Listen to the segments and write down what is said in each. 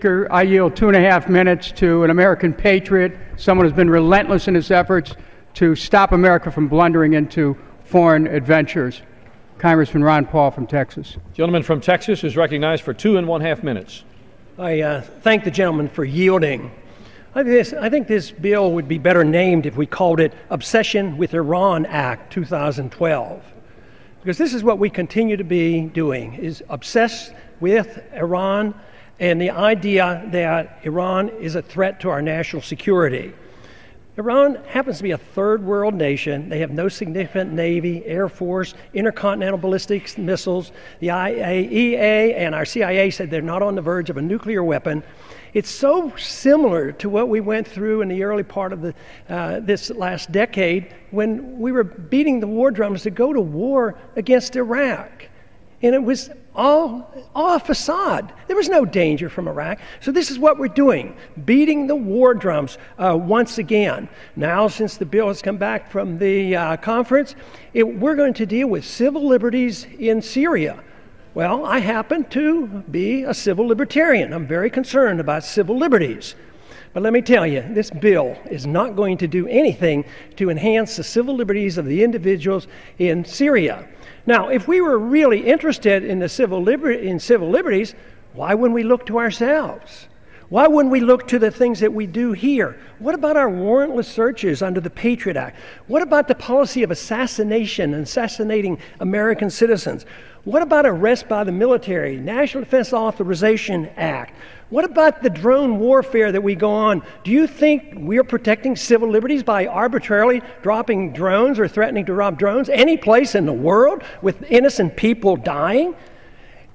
I yield 2.5 minutes to an American patriot, someone who's been relentless in his efforts to stop America from blundering into foreign adventures. Congressman Ron Paul from Texas. Gentleman from Texas is recognized for 2.5 minutes. I thank the gentleman for yielding. I think this bill would be better named if we called it Obsession with Iran Act 2012. Because this is what we continue to be doing, is obsessed with Iran and the idea that Iran is a threat to our national security. Iran happens to be a third world nation. They have no significant Navy, Air Force, intercontinental ballistic missiles. The IAEA and our CIA said they're not on the verge of a nuclear weapon. It's so similar to what we went through in the early part of this last decade when we were beating the war drums to go to war against Iraq. And it was all a facade. There was no danger from Iraq. So this is what we're doing, beating the war drums once again. Now, since the bill has come back from the conference, we're going to deal with civil liberties in Syria. Well, I happen to be a civil libertarian. I'm very concerned about civil liberties. But let me tell you, this bill is not going to do anything to enhance the civil liberties of the individuals in Syria. Now, if we were really interested in the civil liberties, why wouldn't we look to ourselves? Why wouldn't we look to the things that we do here? What about our warrantless searches under the Patriot Act? What about the policy of assassination and assassinating American citizens? What about arrest by the military, National Defense Authorization Act? What about the drone warfare that we go on? Do you think we're protecting civil liberties by arbitrarily dropping drones or threatening to drop drones any place in the world with innocent people dying?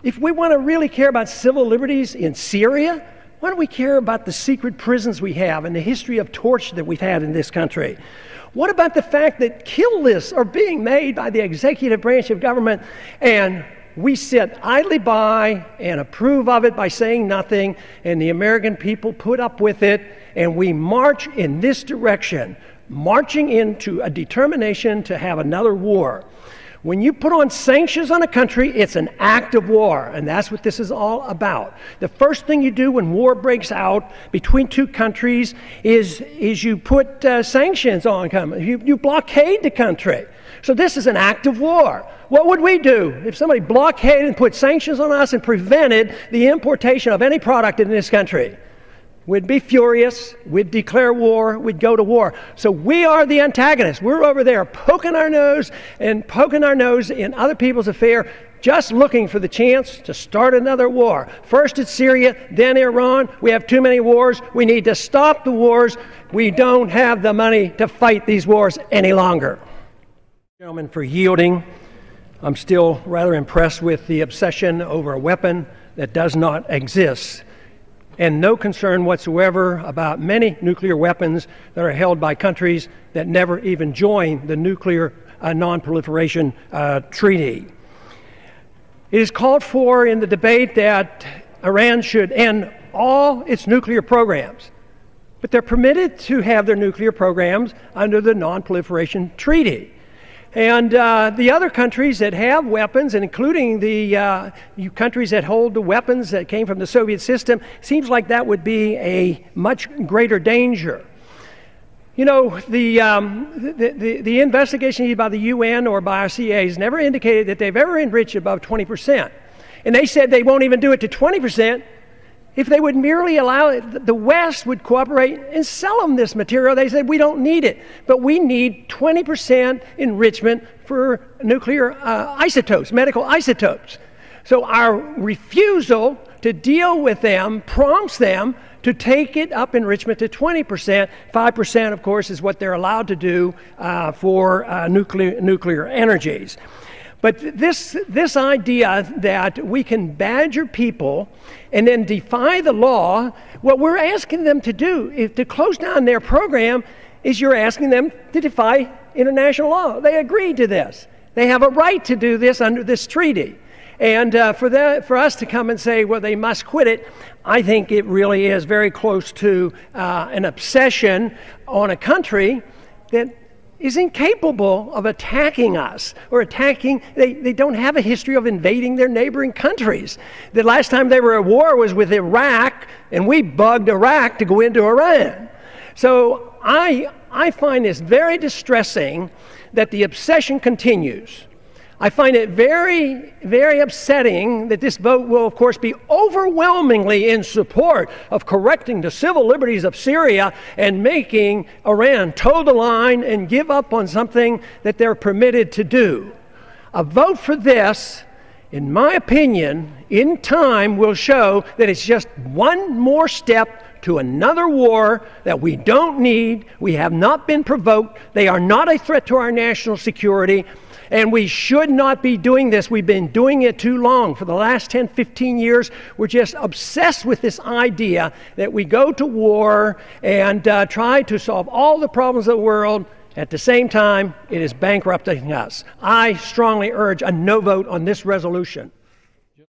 If we want to really care about civil liberties in Syria, why don't we care about the secret prisons we have and the history of torture that we've had in this country? What about the fact that kill lists are being made by the executive branch of government and we sit idly by and approve of it by saying nothing, and the American people put up with it, and we march in this direction, marching into a determination to have another war? When you put on sanctions on a country, it's an act of war, and that's what this is all about. The first thing you do when war breaks out between two countries is you put sanctions on them. You blockade the country. So this is an act of war. What would we do if somebody blockaded and put sanctions on us and prevented the importation of any product in this country? We'd be furious, we'd declare war, we'd go to war. So we are the antagonists. We're over there poking our nose in other people's affair, just looking for the chance to start another war. First it's Syria, then Iran. We have too many wars. We need to stop the wars. We don't have the money to fight these wars any longer. Gentlemen, for yielding. I'm still rather impressed with the obsession over a weapon that does not exist, and no concern whatsoever about many nuclear weapons that are held by countries that never even joined the Nuclear Non-Proliferation Treaty. It is called for in the debate that Iran should end all its nuclear programs, but they're permitted to have their nuclear programs under the Non-Proliferation Treaty. And the other countries that have weapons, and including the countries that hold the weapons that came from the Soviet system, seems like that would be a much greater danger. You know, the investigation by the UN or by our CIA has never indicated that they've ever enriched above 20%. And they said they won't even do it to 20%. If they would merely allow it, the West would cooperate and sell them this material. They said, we don't need it, but we need 20% enrichment for nuclear isotopes, medical isotopes. So our refusal to deal with them prompts them to take it up enrichment to 20%. 5%, of course, is what they're allowed to do for nuclear energies. But this idea that we can badger people and then defy the law, what we're asking them to do is to close down their program is you're asking them to defy international law. They agreed to this. They have a right to do this under this treaty. And for us to come and say, well, they must quit it, I think it really is very close to an obsession on a country that is incapable of attacking us or attacking. They don't have a history of invading their neighboring countries. The last time they were at war was with Iraq, and we bugged Iraq to go into Iran. So I find this very distressing that the obsession continues. I find it very, very upsetting that this vote will, of course, be overwhelmingly in support of correcting the civil liberties of Syria and making Iran toe the line and give up on something that they're permitted to do. A vote for this, in my opinion, in time will show that it's just one more step to another war that we don't need. We have not been provoked. They are not a threat to our national security. And we should not be doing this. We've been doing it too long. For the last 10, 15 years, we're just obsessed with this idea that we go to war and try to solve all the problems of the world. At the same time, it is bankrupting us. I strongly urge a no vote on this resolution.